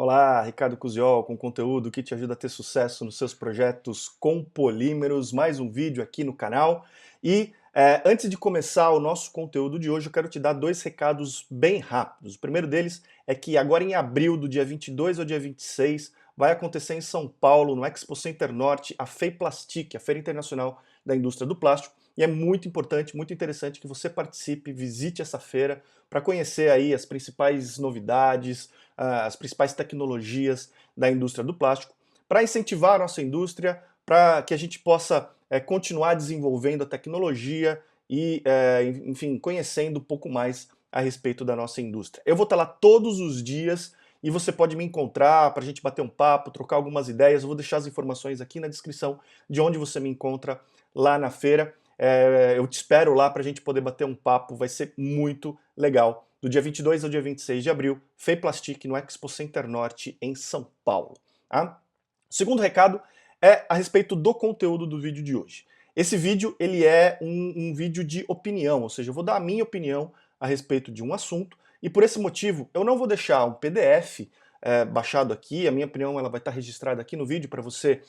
Olá, Ricardo Cusiol, com conteúdo que te ajuda a ter sucesso nos seus projetos com polímeros. Mais um vídeo aqui no canal. E antes de começar o nosso conteúdo de hoje, eu quero te dar dois recados bem rápidos. O primeiro deles é que agora em abril, do dia 22 ao dia 26, vai acontecer em São Paulo, no Expo Center Norte, a FEIPLASTIC, a Feira Internacional da Indústria do Plástico. E é muito importante, muito interessante que você participe, visite essa feira para conhecer aí as principais novidades, as principais tecnologias da indústria do plástico, para incentivar a nossa indústria, para que a gente possa continuar desenvolvendo a tecnologia e, enfim, conhecendo um pouco mais a respeito da nossa indústria. Eu vou estar lá todos os dias e você pode me encontrar para a gente bater um papo, trocar algumas ideias. Eu vou deixar as informações aqui na descrição de onde você me encontra lá na feira. Eu te espero lá para a gente poder bater um papo, vai ser muito legal. Do dia 22 ao dia 26 de abril, FEIPLASTIC no Expo Center Norte, em São Paulo. Tá? O segundo recado é a respeito do conteúdo do vídeo de hoje. Esse vídeo ele é um vídeo de opinião, ou seja, eu vou dar a minha opinião a respeito de um assunto, e por esse motivo eu não vou deixar um PDF baixado aqui, a minha opinião ela vai estar registrada aqui no vídeo para você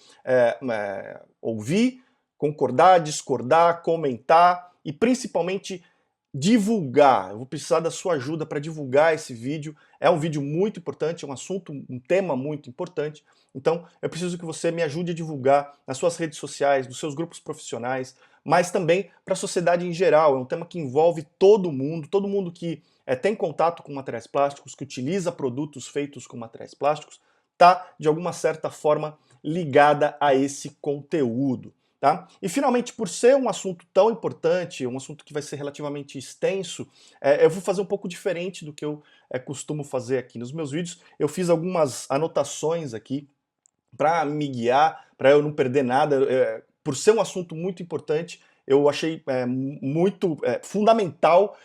ouvir, concordar, discordar, comentar e principalmente divulgar. Eu vou precisar da sua ajuda para divulgar esse vídeo. É um vídeo muito importante, é um assunto, um tema muito importante. Então, eu preciso que você me ajude a divulgar nas suas redes sociais, nos seus grupos profissionais, mas também para a sociedade em geral. É um tema que envolve todo mundo que tem contato com materiais plásticos, que utiliza produtos feitos com materiais plásticos, está, de alguma certa forma, ligada a esse conteúdo. Tá? E finalmente, por ser um assunto tão importante, um assunto que vai ser relativamente extenso, eu vou fazer um pouco diferente do que eu costumo fazer aqui nos meus vídeos. Eu fiz algumas anotações aqui para me guiar, para eu não perder nada. Por ser um assunto muito importante, eu achei muito fundamental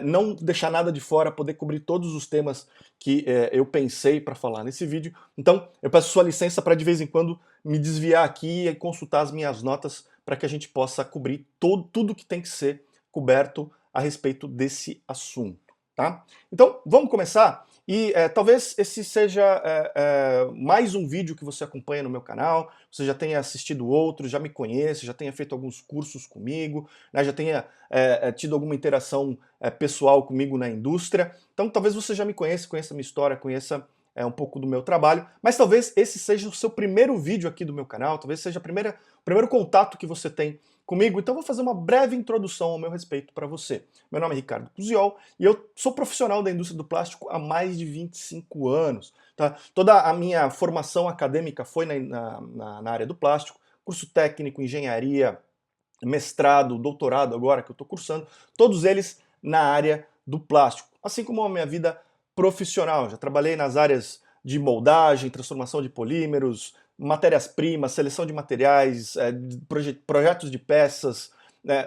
não deixar nada de fora, poder cobrir todos os temas que eu pensei para falar nesse vídeo. Então, eu peço sua licença para de vez em quando me desviar aqui e consultar as minhas notas para que a gente possa cobrir tudo que tem que ser coberto a respeito desse assunto. Tá? Então, vamos começar? E talvez esse seja mais um vídeo que você acompanha no meu canal, você já tenha assistido outros, já me conhece, já tenha feito alguns cursos comigo, né, já tenha tido alguma interação pessoal comigo na indústria. Então talvez você já me conheça, conheça a minha história, conheça um pouco do meu trabalho, mas talvez esse seja o seu primeiro vídeo aqui do meu canal, talvez seja o primeiro contato que você tem comigo, então eu vou fazer uma breve introdução ao meu respeito para você. Meu nome é Ricardo Cusiol e eu sou profissional da indústria do plástico há mais de 25 anos. Tá? Toda a minha formação acadêmica foi na área do plástico, curso técnico, engenharia, mestrado, doutorado agora que eu estou cursando, todos eles na área do plástico, assim como a minha vida profissional. Já trabalhei nas áreas de moldagem, transformação de polímeros, matérias-primas, seleção de materiais, projetos de peças,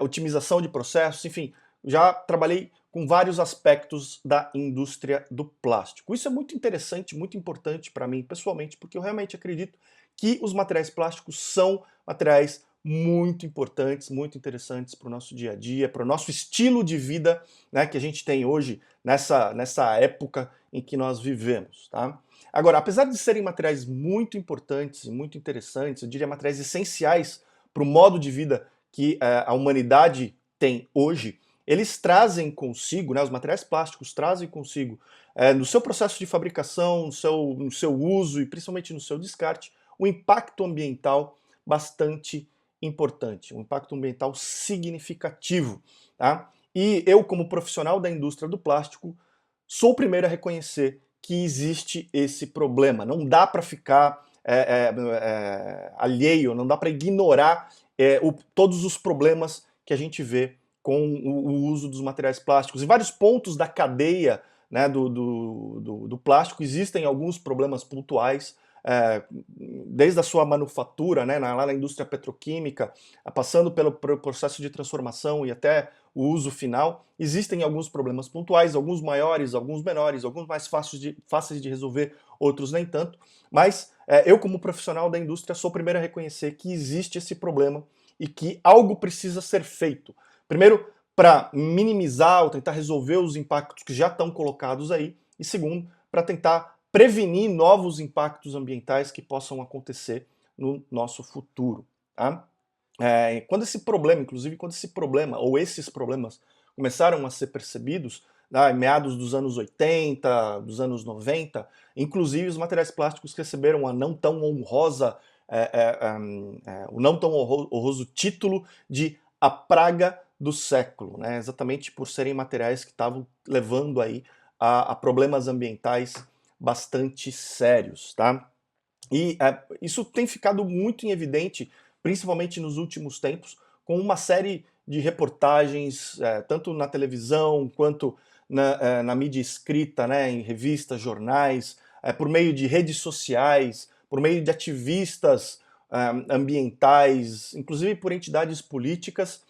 otimização de processos, enfim, já trabalhei com vários aspectos da indústria do plástico. Isso é muito interessante, muito importante para mim pessoalmente, porque eu realmente acredito que os materiais plásticos são materiais muito importantes, muito interessantes para o nosso dia a dia, para o nosso estilo de vida, né, que a gente tem hoje nessa época em que nós vivemos. Tá? Agora, apesar de serem materiais muito importantes e muito interessantes, eu diria materiais essenciais para o modo de vida que a humanidade tem hoje, eles trazem consigo, né, os materiais plásticos trazem consigo, no seu processo de fabricação, no seu uso e principalmente no seu descarte, um impacto ambiental bastante importante, um impacto ambiental significativo. Tá? E eu, como profissional da indústria do plástico, sou o primeiro a reconhecer que existe esse problema. Não dá para ficar alheio, não dá para ignorar todos os problemas que a gente vê com o uso dos materiais plásticos. Em vários pontos da cadeia, né, do plástico existem alguns problemas pontuais, desde a sua manufatura, né, lá na indústria petroquímica, passando pelo processo de transformação e até o uso final, existem alguns problemas pontuais, alguns maiores, alguns menores, alguns mais fáceis de resolver, outros nem tanto, mas eu como profissional da indústria sou o primeiro a reconhecer que existe esse problema e que algo precisa ser feito. Primeiro, para minimizar ou tentar resolver os impactos que já estão colocados aí, e segundo, para tentar prevenir novos impactos ambientais que possam acontecer no nosso futuro. Tá? Quando esse problema, inclusive quando esse problema ou esses problemas começaram a ser percebidos, em meados dos anos 80, dos anos 90, inclusive os materiais plásticos receberam a não tão honrosa, o não tão honroso título de a praga do século, né? Exatamente por serem materiais que estavam levando aí a problemas ambientais bastante sérios, tá? E isso tem ficado muito em evidente, principalmente nos últimos tempos, com uma série de reportagens, tanto na televisão quanto na mídia escrita, né, em revistas, jornais, por meio de redes sociais, por meio de ativistas ambientais, inclusive por entidades políticas,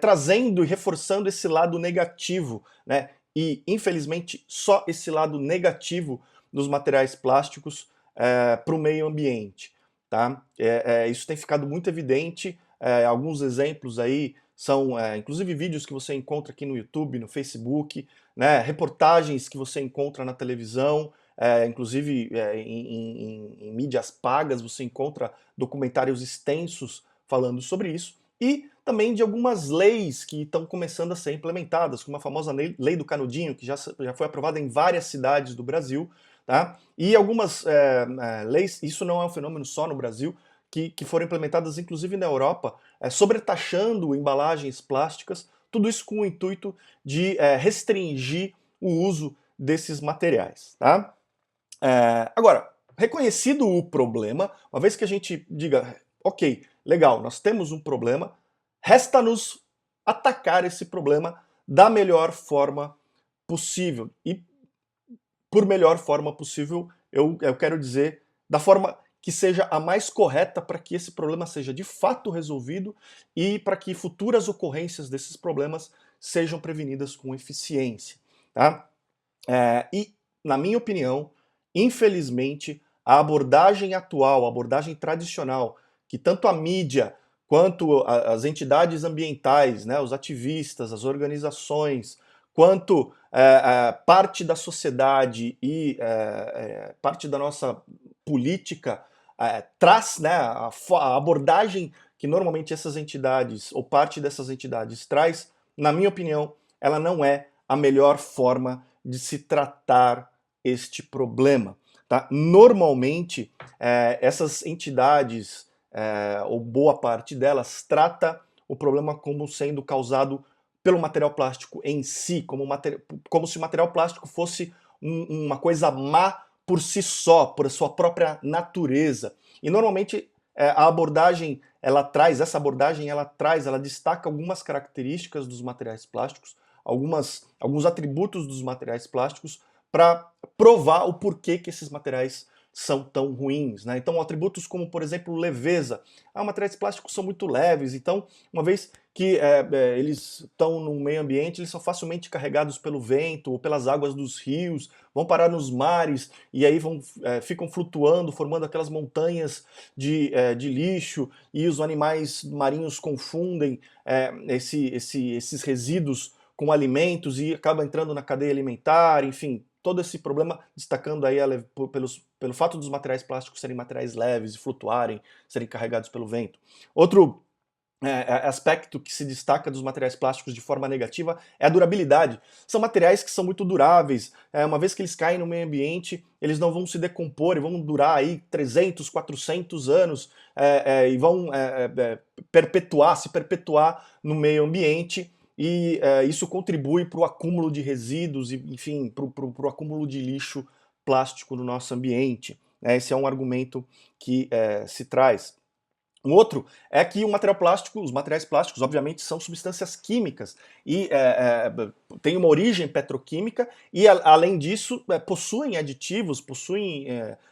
trazendo e reforçando esse lado negativo, né, e infelizmente só esse lado negativo dos materiais plásticos para o meio ambiente. Tá? Isso tem ficado muito evidente, alguns exemplos aí são inclusive vídeos que você encontra aqui no YouTube, no Facebook, né, reportagens que você encontra na televisão, inclusive em mídias pagas você encontra documentários extensos falando sobre isso, e também de algumas leis que estão começando a ser implementadas, como a famosa lei do canudinho, que já foi aprovada em várias cidades do Brasil, tá? E algumas leis, isso não é um fenômeno só no Brasil, que foram implementadas inclusive na Europa, sobretaxando embalagens plásticas, tudo isso com o intuito de restringir o uso desses materiais. Tá? Agora, reconhecido o problema, uma vez que a gente diga, ok, legal, nós temos um problema, resta-nos atacar esse problema da melhor forma possível. E por melhor forma possível, eu quero dizer da forma que seja a mais correta para que esse problema seja de fato resolvido e para que futuras ocorrências desses problemas sejam prevenidas com eficiência. Tá? E, na minha opinião, infelizmente, a abordagem atual, a abordagem tradicional, que tanto a mídia quanto as entidades ambientais, né, os ativistas, as organizações, quanto parte da sociedade e parte da nossa política traz, né, a abordagem que normalmente essas entidades, ou parte dessas entidades traz, na minha opinião, ela não é a melhor forma de se tratar este problema. Tá? Normalmente, essas entidades, ou boa parte delas, trata o problema como sendo causado pelo material plástico em si, como se o material plástico fosse uma coisa má por si só, por sua própria natureza. E normalmente a abordagem, ela destaca algumas características dos materiais plásticos, alguns atributos dos materiais plásticos para provar o porquê que esses materiais são tão ruins. Né? Então, atributos como, por exemplo, leveza. Materiais plásticos são muito leves, então, uma vez que eles estão no meio ambiente, eles são facilmente carregados pelo vento ou pelas águas dos rios, vão parar nos mares e aí ficam flutuando, formando aquelas montanhas de lixo, e os animais marinhos confundem esses resíduos com alimentos e acaba entrando na cadeia alimentar, enfim, todo esse problema, destacando aí pelo fato dos materiais plásticos serem materiais leves e flutuarem, serem carregados pelo vento. Outro aspecto que se destaca dos materiais plásticos de forma negativa é a durabilidade. São materiais que são muito duráveis, uma vez que eles caem no meio ambiente, eles não vão se decompor e vão durar aí 300, 400 anos e vão se perpetuar no meio ambiente, e isso contribui para o acúmulo de resíduos, e, enfim, para o acúmulo de lixo plástico no nosso ambiente. Esse é um argumento que se traz. Um outro é que os materiais plásticos, obviamente, são substâncias químicas e têm uma origem petroquímica e, além disso, possuem aditivos, possuem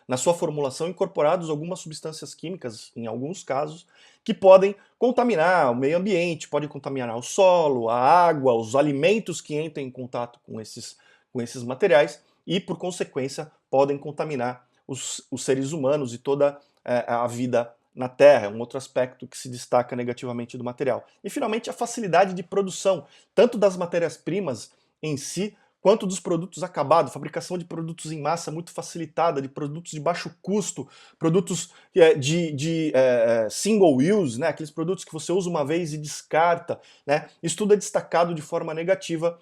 na sua formulação incorporados algumas substâncias químicas, em alguns casos, que podem contaminar o meio ambiente, podem contaminar o solo, a água, os alimentos que entram em contato com esses materiais e, por consequência, podem contaminar os seres humanos e toda a vida na Terra, é um outro aspecto que se destaca negativamente do material. E, finalmente, a facilidade de produção, tanto das matérias-primas em si, quanto dos produtos acabados, fabricação de produtos em massa muito facilitada, de produtos de baixo custo, produtos de single use, né, aqueles produtos que você usa uma vez e descarta, né, isso tudo é destacado de forma negativa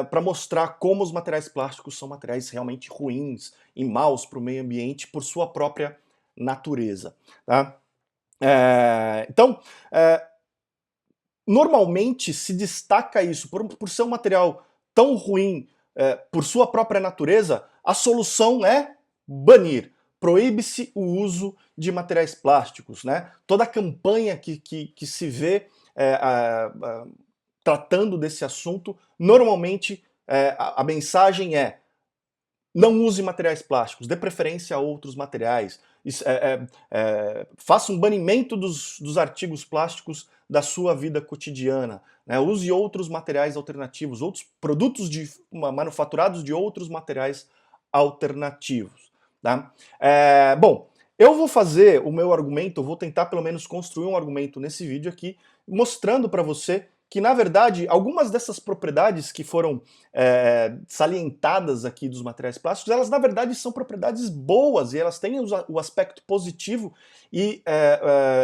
para mostrar como os materiais plásticos são materiais realmente ruins e maus para o meio ambiente por sua própria natureza. Tá? Então, normalmente se destaca isso, por ser um material tão ruim por sua própria natureza, a solução é banir. Proíbe-se o uso de materiais plásticos. Né? Toda a campanha que se vê tratando desse assunto, normalmente a mensagem é: não use materiais plásticos, dê preferência a outros materiais, faça um banimento dos artigos plásticos da sua vida cotidiana, né? Use outros materiais alternativos, outros produtos manufaturados de outros materiais alternativos. Tá? Bom, eu vou fazer o meu argumento, eu vou tentar pelo menos construir um argumento nesse vídeo aqui, mostrando para você que, na verdade, algumas dessas propriedades que foram salientadas aqui dos materiais plásticos, elas, na verdade, são propriedades boas e elas têm o aspecto positivo e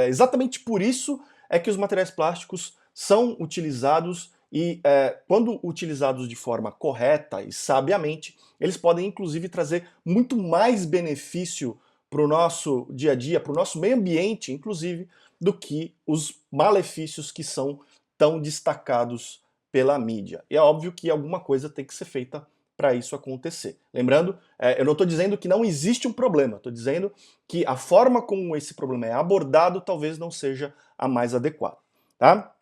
exatamente por isso é que os materiais plásticos são utilizados e, quando utilizados de forma correta e sabiamente, eles podem, inclusive, trazer muito mais benefício para o nosso dia a dia, para o nosso meio ambiente, inclusive, do que os malefícios que são tão destacados pela mídia. E é óbvio que alguma coisa tem que ser feita para isso acontecer. Lembrando, eu não estou dizendo que não existe um problema, estou dizendo que a forma como esse problema é abordado talvez não seja a mais adequada. Tá?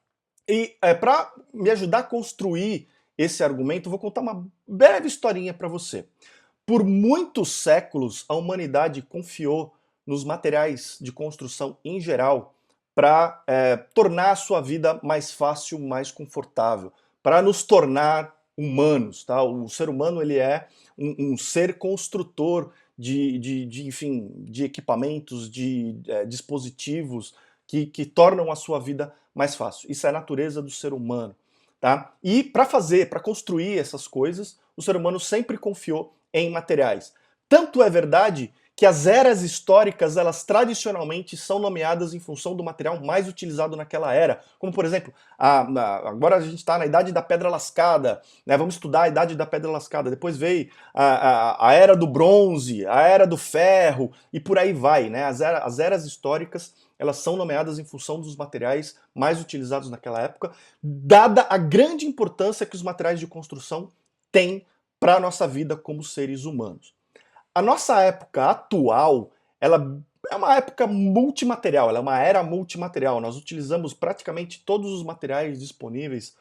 E para me ajudar a construir esse argumento, eu vou contar uma breve historinha para você. Por muitos séculos, a humanidade confiou nos materiais de construção em geral para tornar a sua vida mais fácil, mais confortável, para nos tornar humanos. Tá? O ser humano ele é um ser construtor enfim, de equipamentos, de dispositivos que tornam a sua vida mais fácil. Isso é a natureza do ser humano. Tá? E para construir essas coisas, o ser humano sempre confiou em materiais. Tanto é verdade que as eras históricas, elas tradicionalmente são nomeadas em função do material mais utilizado naquela era. Como, por exemplo, agora a gente está na Idade da Pedra Lascada, né? Vamos estudar a Idade da Pedra Lascada. Depois veio a Era do Bronze, a Era do Ferro, e por aí vai. Né? As eras históricas, elas são nomeadas em função dos materiais mais utilizados naquela época, dada a grande importância que os materiais de construção têm para a nossa vida como seres humanos. A nossa época atual, ela é uma época multimaterial, ela é uma era multimaterial. Nós utilizamos praticamente todos os materiais disponíveis,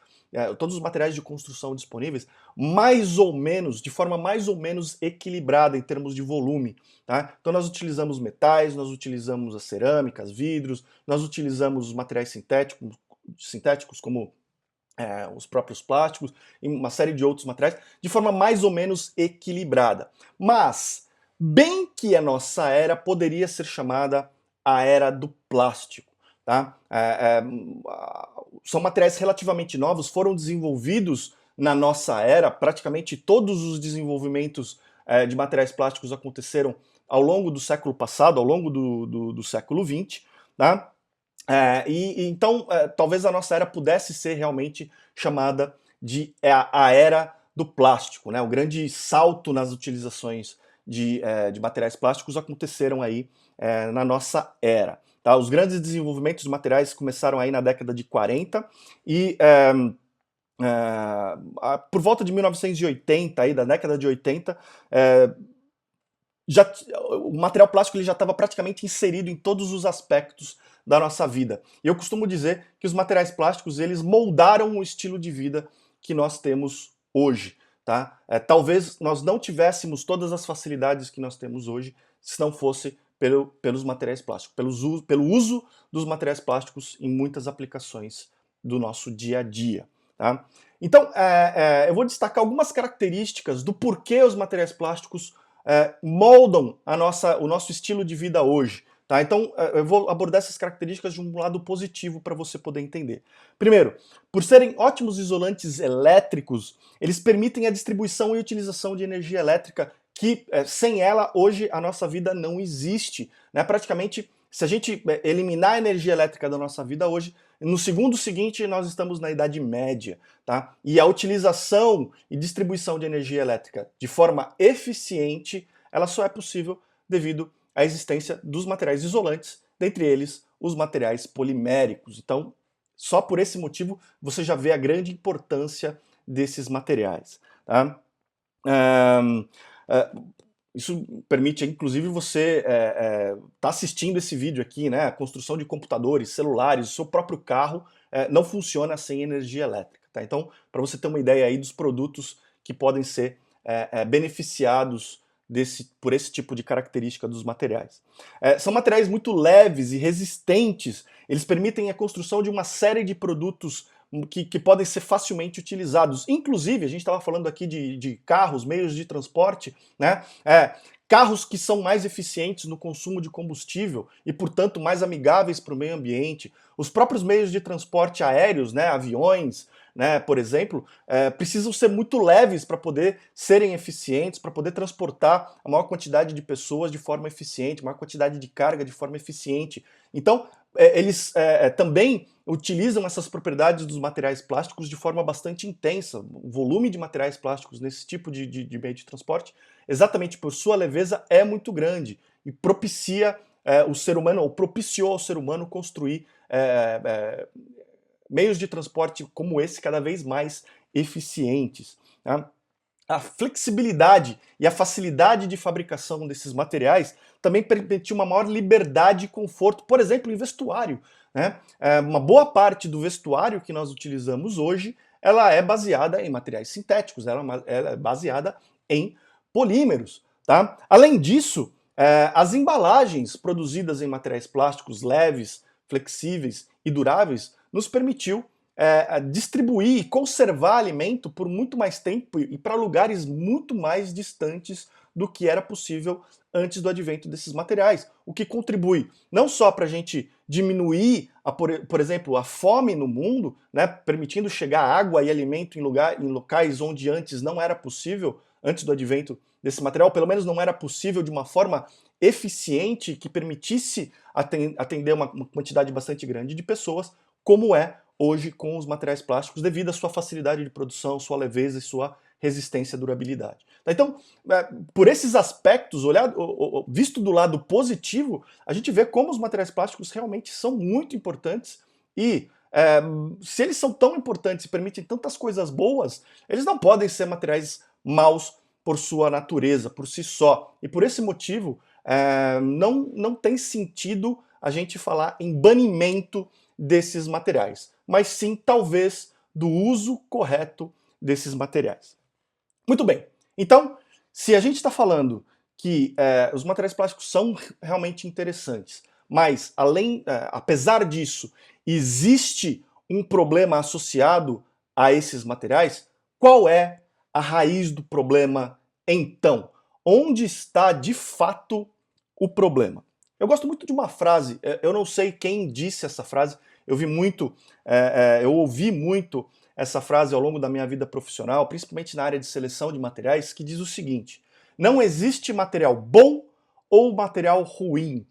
todos os materiais de construção disponíveis, mais ou menos, de forma mais ou menos equilibrada em termos de volume. Tá? Então nós utilizamos metais, nós utilizamos as cerâmicas, vidros, nós utilizamos os materiais sintéticos como os próprios plásticos e uma série de outros materiais, de forma mais ou menos equilibrada. Mas, bem que a nossa era poderia ser chamada a era do plástico. Tá? São materiais relativamente novos, foram desenvolvidos na nossa era, praticamente todos os desenvolvimentos de materiais plásticos aconteceram ao longo do século passado, ao longo do século XX, tá? Então, talvez a nossa era pudesse ser realmente chamada de a era do plástico. Né? O grande salto nas utilizações de materiais plásticos aconteceram aí na nossa era. Tá? Os grandes desenvolvimentos de materiais começaram aí na década de 40 e por volta de 1980, aí, da década de 80, o material plástico ele já estava praticamente inserido em todos os aspectos da nossa vida. E eu costumo dizer que os materiais plásticos eles moldaram o estilo de vida que nós temos hoje. Tá? Talvez nós não tivéssemos todas as facilidades que nós temos hoje se não fosse pelos materiais plásticos, pelo uso dos materiais plásticos em muitas aplicações do nosso dia a dia. Tá? Então, eu vou destacar algumas características do porquê os materiais plásticos moldam o nosso estilo de vida hoje. Tá? Então, eu vou abordar essas características de um lado positivo para você poder entender. Primeiro, por serem ótimos isolantes elétricos, eles permitem a distribuição e utilização de energia elétrica que, sem ela, hoje a nossa vida não existe. Né? Praticamente, se a gente eliminar a energia elétrica da nossa vida hoje, no segundo seguinte nós estamos na Idade Média. Tá? E a utilização e distribuição de energia elétrica de forma eficiente, ela só é possível devido à existência dos materiais isolantes, dentre eles os materiais poliméricos. Então, só por esse motivo você já vê a grande importância desses materiais. Tá? Isso permite, inclusive, você tá assistindo esse vídeo aqui, né? A construção de computadores, celulares, o seu próprio carro não funciona sem energia elétrica. Tá? Então, para você ter uma ideia aí dos produtos que podem ser beneficiados por esse tipo de característica dos materiais. São materiais muito leves e resistentes, eles permitem a construção de uma série de produtos que podem ser facilmente utilizados. Inclusive, a gente estava falando aqui de carros, meios de transporte, né? Carros que são mais eficientes no consumo de combustível e, portanto, mais amigáveis para o meio ambiente. Os próprios meios de transporte aéreos, né, aviões, né, por exemplo, precisam ser muito leves para poder serem eficientes, para poder transportar a maior quantidade de pessoas de forma eficiente, a maior quantidade de carga de forma eficiente. Então, eles também utilizam essas propriedades dos materiais plásticos de forma bastante intensa. O volume de materiais plásticos nesse tipo de meio de transporte, exatamente por sua leveza, é muito grande e propicia o ser humano, ou propiciou ao ser humano construir meios de transporte como esse cada vez mais eficientes. Tá? A flexibilidade e a facilidade de fabricação desses materiais também permitiu uma maior liberdade e conforto, por exemplo, em vestuário. Né? Uma boa parte do vestuário que nós utilizamos hoje, ela é baseada em materiais sintéticos, ela é baseada em polímeros. Tá? Além disso, as embalagens produzidas em materiais plásticos leves, flexíveis e duráveis nos permitiu distribuir e conservar alimento por muito mais tempo e para lugares muito mais distantes do que era possível antes do advento desses materiais, o que contribui não só para a gente diminuir, por exemplo, a fome no mundo, né, permitindo chegar água e alimento em locais onde antes não era possível, antes do advento desse material, pelo menos não era possível de uma forma eficiente que permitisse atender uma quantidade bastante grande de pessoas, como é hoje com os materiais plásticos, devido à sua facilidade de produção, sua leveza e sua resistência e durabilidade. Então, por esses aspectos, visto do lado positivo, a gente vê como os materiais plásticos realmente são muito importantes e se eles são tão importantes e permitem tantas coisas boas, eles não podem ser materiais maus por sua natureza, por si só. E por esse motivo, não tem sentido a gente falar em banimento desses materiais, mas sim, talvez, do uso correto desses materiais. Muito bem, então, se a gente está falando que os materiais plásticos são realmente interessantes, mas, apesar disso, existe um problema associado a esses materiais, qual é a raiz do problema então? Onde está, de fato, o problema? Eu gosto muito de uma frase, eu não sei quem disse essa frase, eu ouvi muito essa frase ao longo da minha vida profissional, principalmente na área de seleção de materiais, que diz o seguinte: não existe material bom ou material ruim.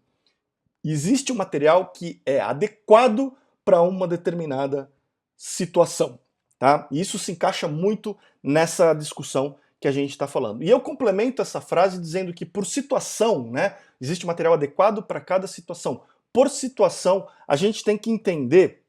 Existe um material que é adequado para uma determinada situação. Tá? E isso se encaixa muito nessa discussão que a gente está falando. E eu complemento essa frase dizendo que por situação, né, existe material adequado para cada situação. Por situação, a gente tem que entender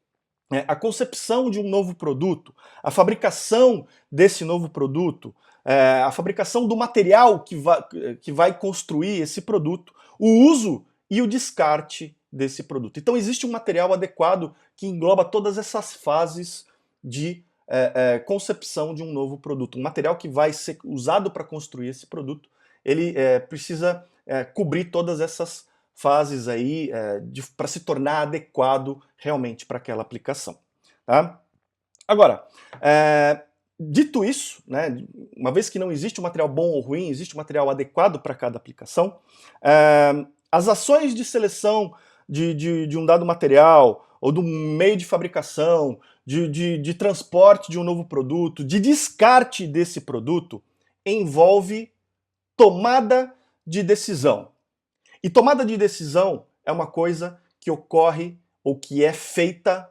a concepção de um novo produto, a fabricação desse novo produto, a fabricação do material que vai construir esse produto, o uso e o descarte desse produto. Então existe um material adequado que engloba todas essas fases de concepção de um novo produto. Um material que vai ser usado para construir esse produto, ele precisa cobrir todas essas fases aí para se tornar adequado realmente para aquela aplicação. Tá? Agora, dito isso, né, uma vez que não existe um material bom ou ruim, existe um material adequado para cada aplicação, As ações de seleção de um dado material, ou do meio de fabricação, de transporte de um novo produto, de descarte desse produto, envolve tomada de decisão. E tomada de decisão é uma coisa que ocorre ou que é feita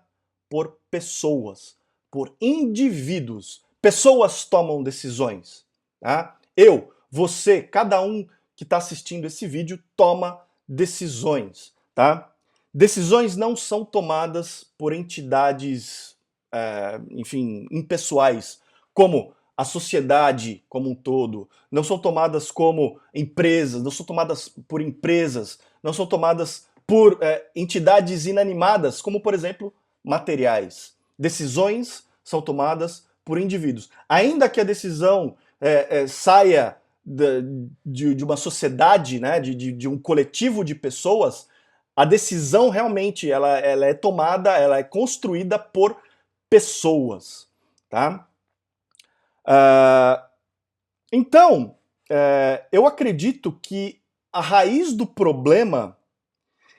por pessoas, por indivíduos. Pessoas tomam decisões. Tá? Eu, você, cada um que está assistindo esse vídeo toma decisões. Tá? Decisões não são tomadas por entidades, enfim, impessoais, como a sociedade como um todo, não são tomadas como empresas, não são tomadas por empresas, não são tomadas por entidades inanimadas, como, por exemplo, materiais. Decisões são tomadas por indivíduos. Ainda que a decisão saia de uma sociedade, né, de um coletivo de pessoas, a decisão realmente ela é tomada, ela é construída por pessoas. Tá? Então, eu acredito que a raiz do problema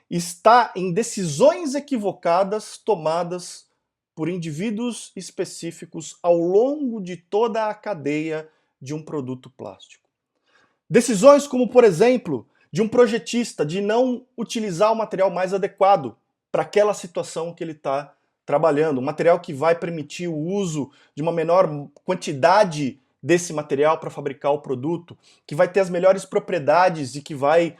está em decisões equivocadas tomadas por indivíduos específicos ao longo de toda a cadeia de um produto plástico. Decisões como, por exemplo, de um projetista de não utilizar o material mais adequado para aquela situação que ele está trabalhando, um material que vai permitir o uso de uma menor quantidade desse material para fabricar o produto, que vai ter as melhores propriedades e que vai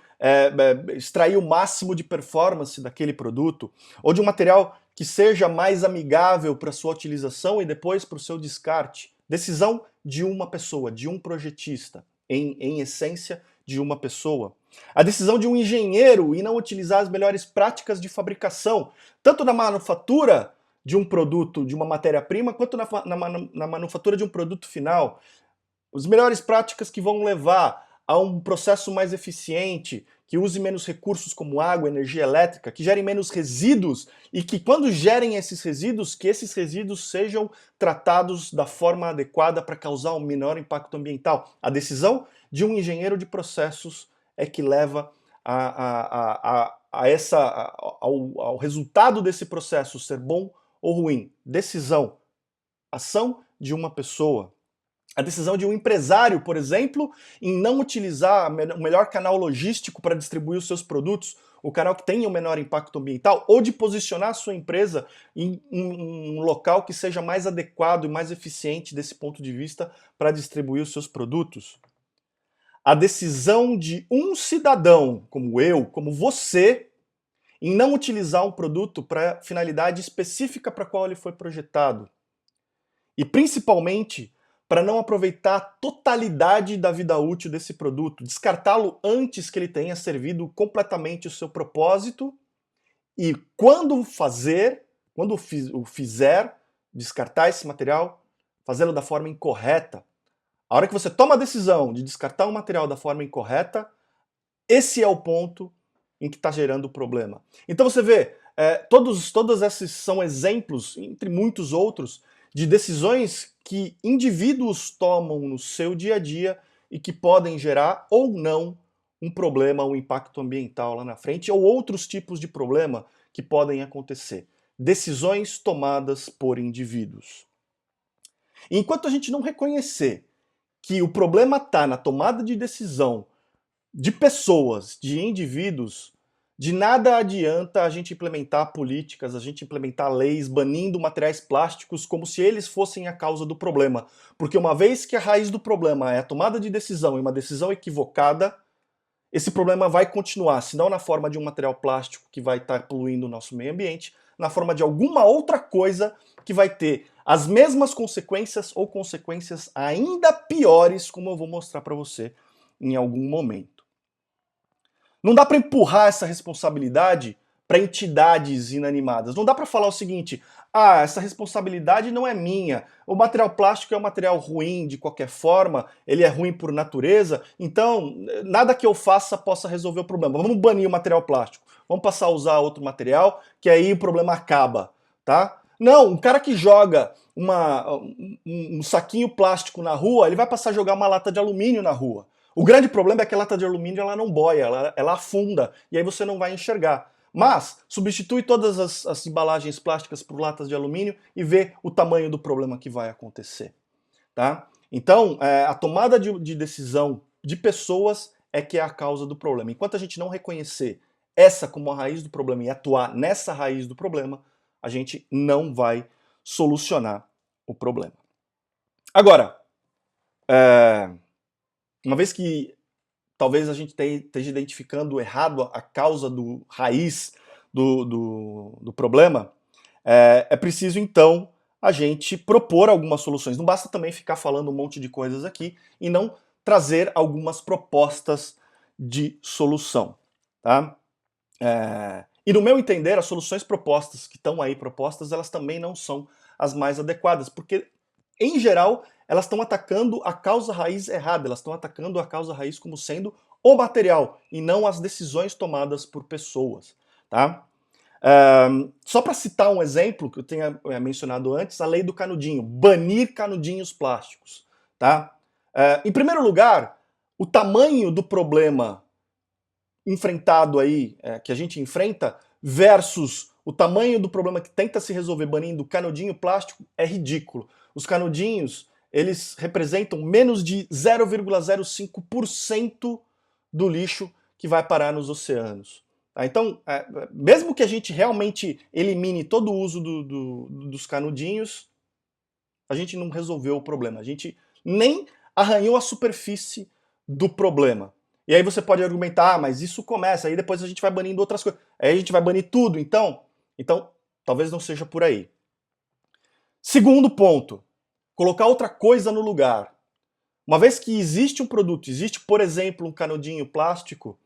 extrair o máximo de performance daquele produto, ou de um material que seja mais amigável para sua utilização e depois para o seu descarte. Decisão de uma pessoa, de um projetista, em essência de uma pessoa. A decisão de um engenheiro em não utilizar as melhores práticas de fabricação, tanto na manufatura de um produto, de uma matéria-prima, quanto na manufatura de um produto final. As melhores práticas que vão levar a um processo mais eficiente, que use menos recursos como água, energia elétrica, que gerem menos resíduos e que quando gerem esses resíduos, que esses resíduos sejam tratados da forma adequada para causar um menor impacto ambiental. A decisão de um engenheiro de processos é que leva ao resultado desse processo ser bom ou ruim. Decisão, ação de uma pessoa. A decisão de um empresário, por exemplo, em não utilizar o melhor canal logístico para distribuir os seus produtos, o canal que tenha o menor impacto ambiental, ou de posicionar a sua empresa em um local que seja mais adequado e mais eficiente desse ponto de vista para distribuir os seus produtos. A decisão de um cidadão, como eu, como você, em não utilizar um produto para a finalidade específica para a qual ele foi projetado. E principalmente para não aproveitar a totalidade da vida útil desse produto, descartá-lo antes que ele tenha servido completamente o seu propósito e quando o fizer, descartar esse material, fazê-lo da forma incorreta. A hora que você toma a decisão de descartar um material da forma incorreta, esse é o ponto em que está gerando o problema. Então você vê, todos esses são exemplos, entre muitos outros, de decisões que indivíduos tomam no seu dia a dia e que podem gerar ou não um problema, um impacto ambiental lá na frente, ou outros tipos de problema que podem acontecer. Decisões tomadas por indivíduos. E enquanto a gente não reconhecer que o problema está na tomada de decisão de pessoas, de indivíduos, de nada adianta a gente implementar políticas, a gente implementar leis banindo materiais plásticos como se eles fossem a causa do problema. Porque uma vez que a raiz do problema é a tomada de decisão e uma decisão equivocada, esse problema vai continuar, se não na forma de um material plástico que vai estar poluindo o nosso meio ambiente, na forma de alguma outra coisa que vai ter as mesmas consequências ou consequências ainda piores, como eu vou mostrar para você em algum momento. Não dá para empurrar essa responsabilidade para entidades inanimadas. Não dá para falar o seguinte, essa responsabilidade não é minha, o material plástico é um material ruim de qualquer forma, ele é ruim por natureza, então nada que eu faça possa resolver o problema. Vamos banir o material plástico, vamos passar a usar outro material, que aí o problema acaba, tá? Não, um cara que joga um saquinho plástico na rua, ele vai passar a jogar uma lata de alumínio na rua. O grande problema é que a lata de alumínio ela não boia, ela afunda, e aí você não vai enxergar. Mas substitui todas as embalagens plásticas por latas de alumínio e vê o tamanho do problema que vai acontecer. Tá? Então, a tomada de decisão de pessoas é que é a causa do problema. Enquanto a gente não reconhecer essa como a raiz do problema e atuar nessa raiz do problema, a gente não vai solucionar o problema. Agora, uma vez que talvez a gente esteja identificando errado a causa raiz do problema, é preciso então a gente propor algumas soluções. Não basta também ficar falando um monte de coisas aqui e não trazer algumas propostas de solução. Tá? E no meu entender, as soluções propostas que estão aí propostas, elas também não são as mais adequadas, porque, em geral, elas estão atacando a causa raiz errada, elas estão atacando a causa raiz como sendo o material, e não as decisões tomadas por pessoas. Tá? Só para citar um exemplo que eu tinha mencionado antes, a lei do canudinho, banir canudinhos plásticos. Tá? Em primeiro lugar, o tamanho do problema enfrentado aí, que a gente enfrenta, versus o tamanho do problema que tenta se resolver banindo canudinho plástico é ridículo. Os canudinhos, eles representam menos de 0,05% do lixo que vai parar nos oceanos. Tá? Então, mesmo que a gente realmente elimine todo o uso dos canudinhos, a gente não resolveu o problema. A gente nem arranhou a superfície do problema. E aí você pode argumentar, mas isso começa, aí depois a gente vai banindo outras coisas. Aí a gente vai banir tudo, então talvez não seja por aí. Segundo ponto, colocar outra coisa no lugar. Uma vez que existe um produto, existe, por exemplo, um canudinho plástico,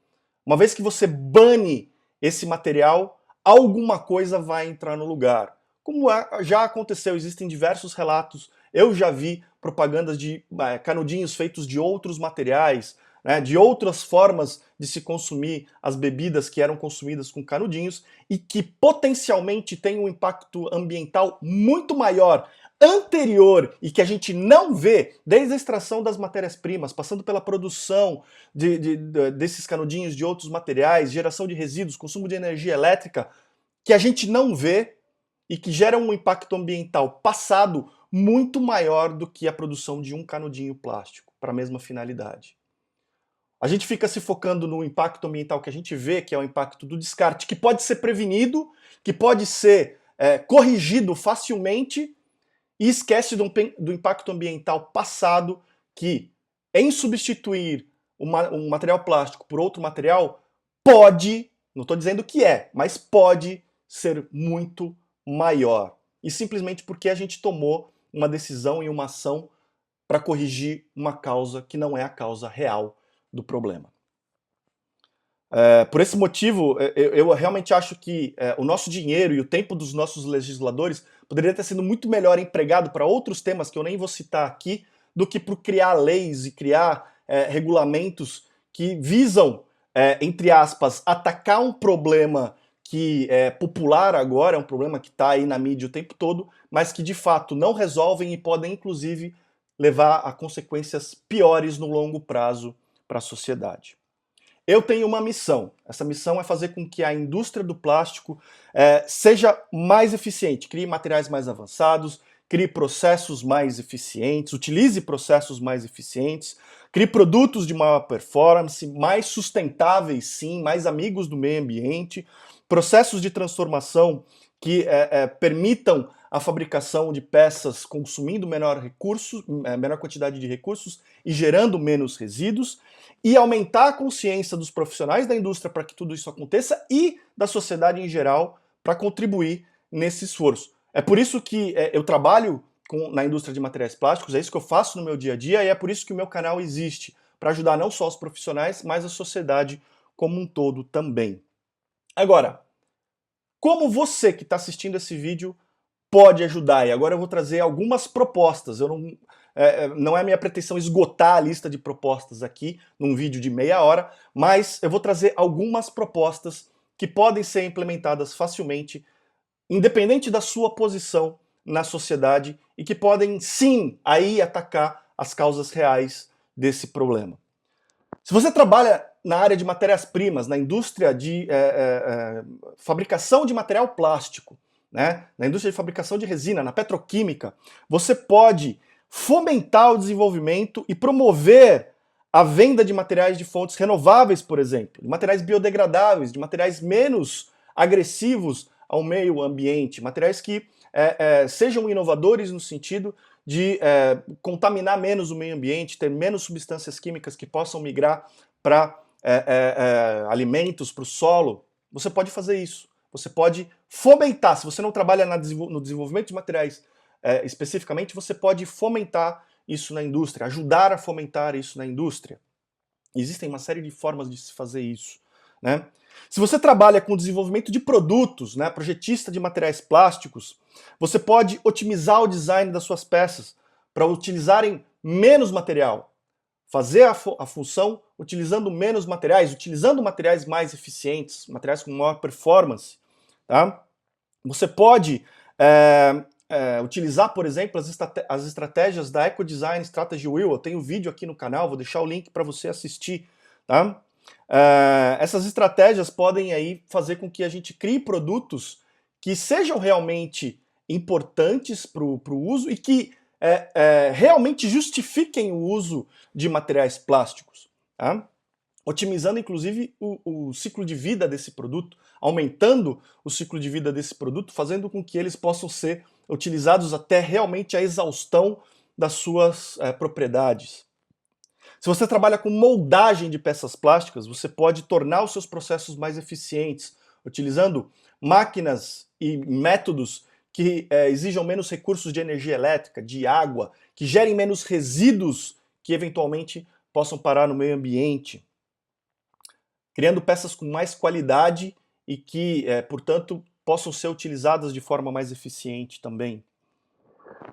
uma vez que você bane esse material, alguma coisa vai entrar no lugar. Como já aconteceu, existem diversos relatos, eu já vi propagandas de canudinhos feitos de outros materiais, né, de outras formas de se consumir as bebidas que eram consumidas com canudinhos e que potencialmente tem um impacto ambiental muito maior, anterior, e que a gente não vê desde a extração das matérias-primas, passando pela produção desses canudinhos de outros materiais, geração de resíduos, consumo de energia elétrica, que a gente não vê e que gera um impacto ambiental passado muito maior do que a produção de um canudinho plástico para a mesma finalidade. A gente fica se focando no impacto ambiental que a gente vê, que é o impacto do descarte, que pode ser prevenido, que pode ser corrigido facilmente, e esquece do impacto ambiental passado, que, em substituir um material plástico por outro material, pode, não estou dizendo que mas pode ser muito maior. E simplesmente porque a gente tomou uma decisão e uma ação para corrigir uma causa que não é a causa real do problema. Por esse motivo, eu realmente acho que o nosso dinheiro e o tempo dos nossos legisladores poderia ter sido muito melhor empregado para outros temas que eu nem vou citar aqui, do que por criar leis e criar regulamentos que visam, entre aspas, atacar um problema que é popular agora, é um problema que está aí na mídia o tempo todo, mas que de fato não resolvem e podem inclusive levar a consequências piores no longo prazo para a sociedade. Eu tenho uma missão. Essa missão é fazer com que a indústria do plástico seja mais eficiente, crie materiais mais avançados, crie processos mais eficientes, utilize processos mais eficientes, crie produtos de maior performance, mais sustentáveis sim, mais amigos do meio ambiente, processos de transformação que permitam a fabricação de peças consumindo menor quantidade de recursos e gerando menos resíduos, e aumentar a consciência dos profissionais da indústria para que tudo isso aconteça e da sociedade em geral para contribuir nesse esforço. É por isso que eu trabalho na indústria de materiais plásticos, é isso que eu faço no meu dia a dia e é por isso que o meu canal existe, para ajudar não só os profissionais, mas a sociedade como um todo também. Agora, como você que está assistindo esse vídeo pode ajudar? E agora eu vou trazer algumas propostas. Não é minha pretensão esgotar a lista de propostas aqui num vídeo de meia hora, mas eu vou trazer algumas propostas que podem ser implementadas facilmente, independente da sua posição na sociedade, e que podem sim aí atacar as causas reais desse problema. Se você trabalha na área de matérias-primas, na indústria de fabricação de material plástico, né, na indústria de fabricação de resina, na petroquímica, você pode fomentar o desenvolvimento e promover a venda de materiais de fontes renováveis, por exemplo, de materiais biodegradáveis, de materiais menos agressivos ao meio ambiente, materiais que sejam inovadores no sentido de contaminar menos o meio ambiente, ter menos substâncias químicas que possam migrar para alimentos, para o solo. Você pode fazer isso. Você pode fomentar. Se você não trabalha no desenvolvimento de materiais especificamente, você pode fomentar isso na indústria, ajudar a fomentar isso na indústria. Existem uma série de formas de se fazer isso, né? Se você trabalha com o desenvolvimento de produtos, né, projetista de materiais plásticos, você pode otimizar o design das suas peças para utilizarem menos material, fazer a função utilizando menos materiais, utilizando materiais mais eficientes, materiais com maior performance, tá? Você pode utilizar, por exemplo, as estratégias da Eco Design Strategy Wheel. Eu tenho vídeo aqui no canal, vou deixar o link para você assistir, tá? Essas estratégias podem aí fazer com que a gente crie produtos que sejam realmente importantes para o uso e que realmente justifiquem o uso de materiais plásticos, tá? Otimizando inclusive o ciclo de vida desse produto, aumentando o ciclo de vida desse produto, fazendo com que eles possam ser utilizados até realmente a exaustão das suas propriedades. Se você trabalha com moldagem de peças plásticas, você pode tornar os seus processos mais eficientes, utilizando máquinas e métodos que exijam menos recursos de energia elétrica, de água, que gerem menos resíduos que eventualmente possam parar no meio ambiente, criando peças com mais qualidade e que, portanto, possam ser utilizadas de forma mais eficiente também.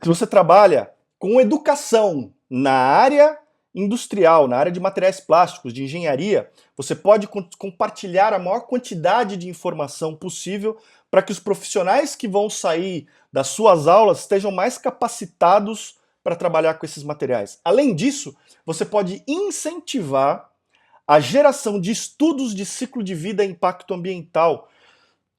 Se você trabalha com educação na área industrial, na área de materiais plásticos, de engenharia, você pode compartilhar a maior quantidade de informação possível para que os profissionais que vão sair das suas aulas estejam mais capacitados para trabalhar com esses materiais. Além disso, você pode incentivar a geração de estudos de ciclo de vida e impacto ambiental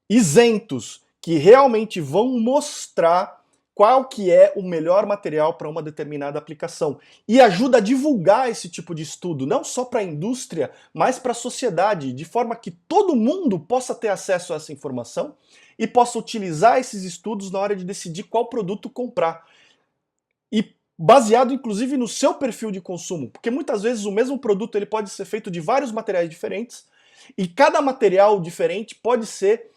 isentos, que realmente vão mostrar qual que é o melhor material para uma determinada aplicação. E ajuda a divulgar esse tipo de estudo, não só para a indústria, mas para a sociedade, de forma que todo mundo possa ter acesso a essa informação e possa utilizar esses estudos na hora de decidir qual produto comprar. E baseado inclusive no seu perfil de consumo, porque muitas vezes o mesmo produto ele pode ser feito de vários materiais diferentes e cada material diferente pode ser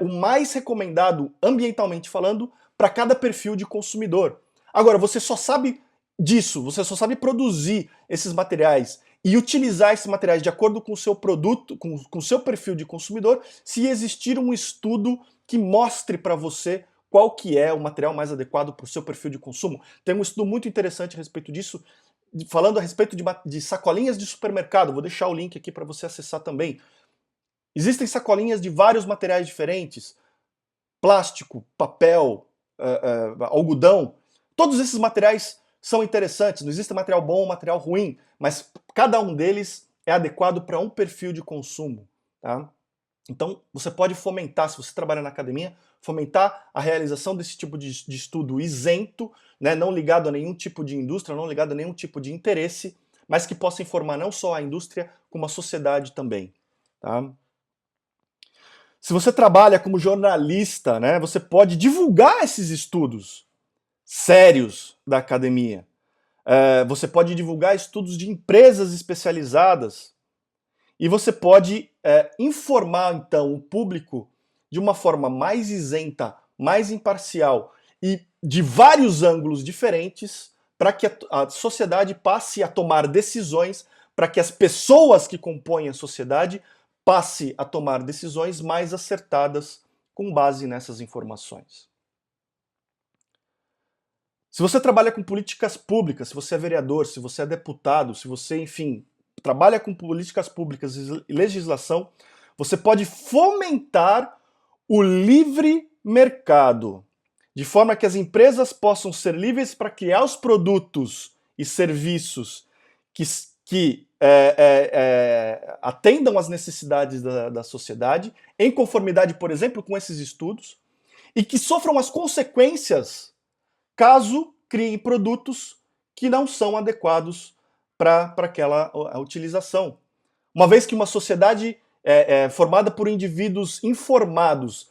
o mais recomendado ambientalmente falando para cada perfil de consumidor. Agora, você só sabe disso, você só sabe produzir esses materiais e utilizar esses materiais de acordo com o seu produto, com o seu perfil de consumidor, se existir um estudo que mostre para você qual que é o material mais adequado para o seu perfil de consumo. Tem um estudo muito interessante a respeito disso, falando a respeito de sacolinhas de supermercado. Vou deixar o link aqui para você acessar também. Existem sacolinhas de vários materiais diferentes, plástico, papel, algodão. Todos esses materiais são interessantes, não existe material bom ou material ruim, mas cada um deles é adequado para um perfil de consumo, tá? Então, você pode fomentar, se você trabalha na academia, fomentar a realização desse tipo de estudo isento, né, não ligado a nenhum tipo de indústria, não ligado a nenhum tipo de interesse, mas que possa informar não só a indústria, como a sociedade também, tá? Se você trabalha como jornalista, né, você pode divulgar esses estudos sérios da academia. Você pode divulgar estudos de empresas especializadas e você pode informar, então, o público de uma forma mais isenta, mais imparcial e de vários ângulos diferentes para que a sociedade passe a tomar decisões, para que as pessoas que compõem a sociedade passe a tomar decisões mais acertadas com base nessas informações. Se você trabalha com políticas públicas, se você é vereador, se você é deputado, se você, enfim, trabalha com políticas públicas e legislação, você pode fomentar o livre mercado, de forma que as empresas possam ser livres para criar os produtos e serviços que atendam às necessidades da sociedade, em conformidade, por exemplo, com esses estudos, e que sofram as consequências caso criem produtos que não são adequados para aquela utilização. Uma vez que uma sociedade formada por indivíduos informados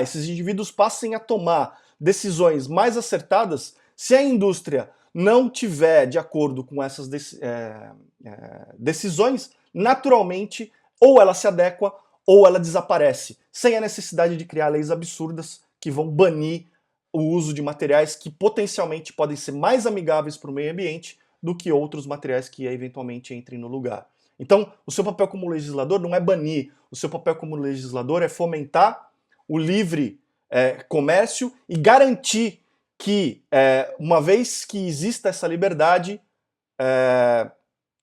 esses indivíduos passem a tomar decisões mais acertadas, se a indústria não tiver de acordo com essas decisões, naturalmente ou ela se adequa ou ela desaparece, sem a necessidade de criar leis absurdas que vão banir o uso de materiais que potencialmente podem ser mais amigáveis para o meio ambiente do que outros materiais que eventualmente entrem no lugar. Então, o seu papel como legislador não é banir, o seu papel como legislador é fomentar o livre comércio e garantir que, uma vez que exista essa liberdade,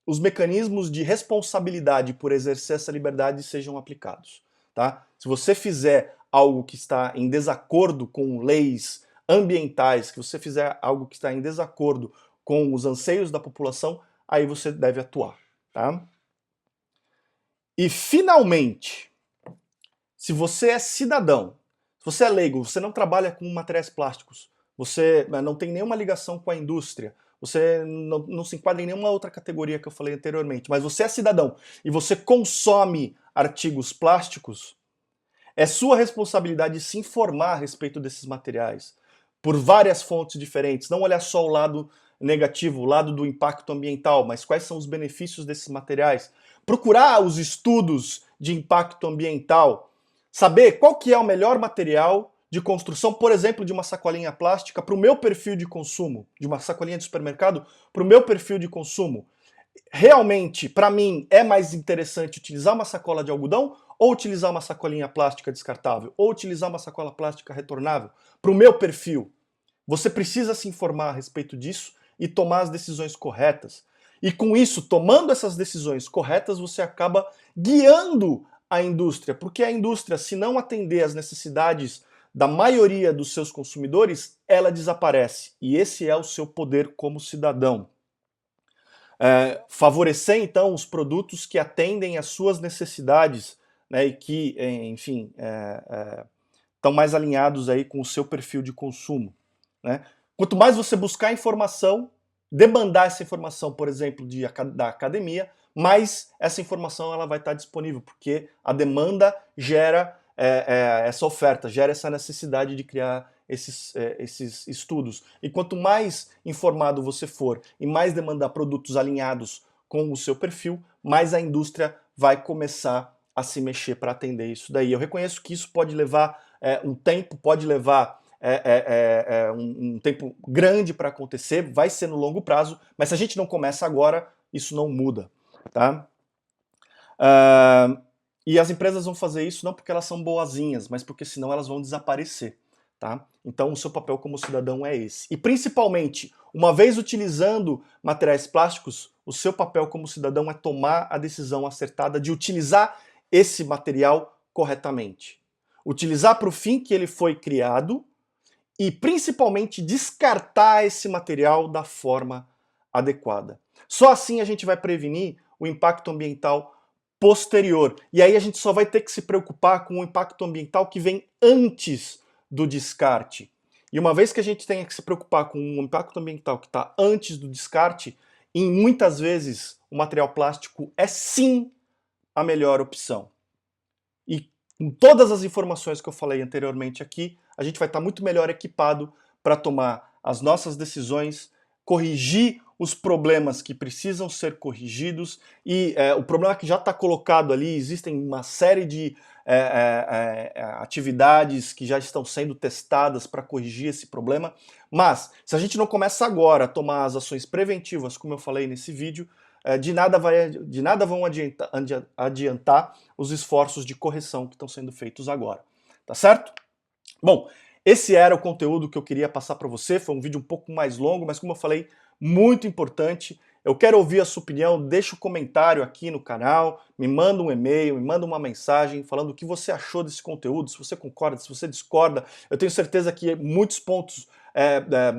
os mecanismos de responsabilidade por exercer essa liberdade sejam aplicados. Tá? Se você fizer algo que está em desacordo com leis ambientais, que você fizer algo que está em desacordo com os anseios da população, aí você deve atuar. Tá? E, finalmente, se você é cidadão, se você é leigo, você não trabalha com materiais plásticos, você não tem nenhuma ligação com a indústria, você não se enquadra em nenhuma outra categoria que eu falei anteriormente, mas você é cidadão e você consome artigos plásticos, é sua responsabilidade se informar a respeito desses materiais, por várias fontes diferentes, não olhar só o lado negativo, o lado do impacto ambiental, mas quais são os benefícios desses materiais. Procurar os estudos de impacto ambiental, saber qual que é o melhor material de construção, por exemplo, de uma sacolinha plástica para o meu perfil de consumo, de uma sacolinha de supermercado para o meu perfil de consumo. Realmente, para mim, é mais interessante utilizar uma sacola de algodão ou utilizar uma sacolinha plástica descartável, ou utilizar uma sacola plástica retornável para o meu perfil. Você precisa se informar a respeito disso e tomar as decisões corretas. E com isso, tomando essas decisões corretas, você acaba guiando a indústria, porque a indústria, se não atender às necessidades da maioria dos seus consumidores, ela desaparece. E esse é o seu poder como cidadão. Favorecer, então, os produtos que atendem às suas necessidades, né, e que, enfim, estão mais alinhados aí com o seu perfil de consumo. Né? Quanto mais você buscar informação, demandar essa informação, por exemplo, da academia, mais essa informação ela vai estar disponível, porque a demanda gera essa oferta, gera essa necessidade de criar esses estudos. E quanto mais informado você for e mais demandar produtos alinhados com o seu perfil, mais a indústria vai começar a se mexer para atender isso daí. Eu reconheço que isso pode levar um tempo, pode levar um tempo grande para acontecer, vai ser no longo prazo, mas se a gente não começa agora, isso não muda. Tá? E as empresas vão fazer isso não porque elas são boazinhas, mas porque senão elas vão desaparecer. Tá? Então o seu papel como cidadão é esse. E principalmente, uma vez utilizando materiais plásticos, o seu papel como cidadão é tomar a decisão acertada de utilizar esse material corretamente. Utilizar para o fim que ele foi criado e principalmente descartar esse material da forma adequada. Só assim a gente vai prevenir o impacto ambiental posterior. E aí a gente só vai ter que se preocupar com o impacto ambiental que vem antes do descarte. E uma vez que a gente tenha que se preocupar com o impacto ambiental que está antes do descarte, em muitas vezes o material plástico é sim a melhor opção. E com todas as informações que eu falei anteriormente aqui, a gente vai estar muito melhor equipado para tomar as nossas decisões, corrigir os problemas que precisam ser corrigidos e o problema que já está colocado ali, existem uma série de atividades que já estão sendo testadas para corrigir esse problema, mas se a gente não começa agora a tomar as ações preventivas, como eu falei nesse vídeo, de nada vão adiantar os esforços de correção que estão sendo feitos agora, tá certo? Bom, esse era o conteúdo que eu queria passar para você, foi um vídeo um pouco mais longo, mas como eu falei, muito importante. Eu quero ouvir a sua opinião, deixa um comentário aqui no canal, me manda um e-mail, me manda uma mensagem falando o que você achou desse conteúdo, se você concorda, se você discorda. Eu tenho certeza que muitos pontos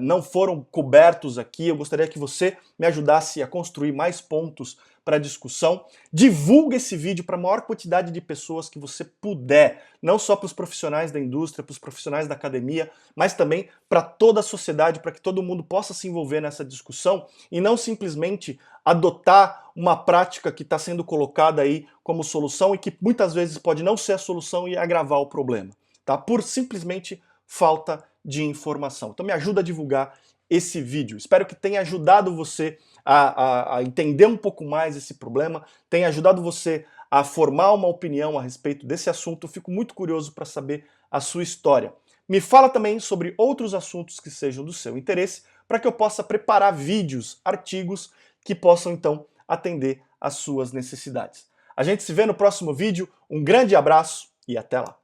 não foram cobertos aqui. Eu gostaria que você me ajudasse a construir mais pontos para discussão. Divulga esse vídeo para a maior quantidade de pessoas que você puder, não só para os profissionais da indústria, para os profissionais da academia, mas também para toda a sociedade, para que todo mundo possa se envolver nessa discussão e não simplesmente adotar uma prática que está sendo colocada aí como solução e que muitas vezes pode não ser a solução e agravar o problema, tá? Por simplesmente falta de informação. Então me ajuda a divulgar esse vídeo. Espero que tenha ajudado você a entender um pouco mais esse problema, tenha ajudado você a formar uma opinião a respeito desse assunto. Eu fico muito curioso para saber a sua história. Me fala também sobre outros assuntos que sejam do seu interesse, para que eu possa preparar vídeos, artigos que possam então atender às suas necessidades. A gente se vê no próximo vídeo, um grande abraço e até lá!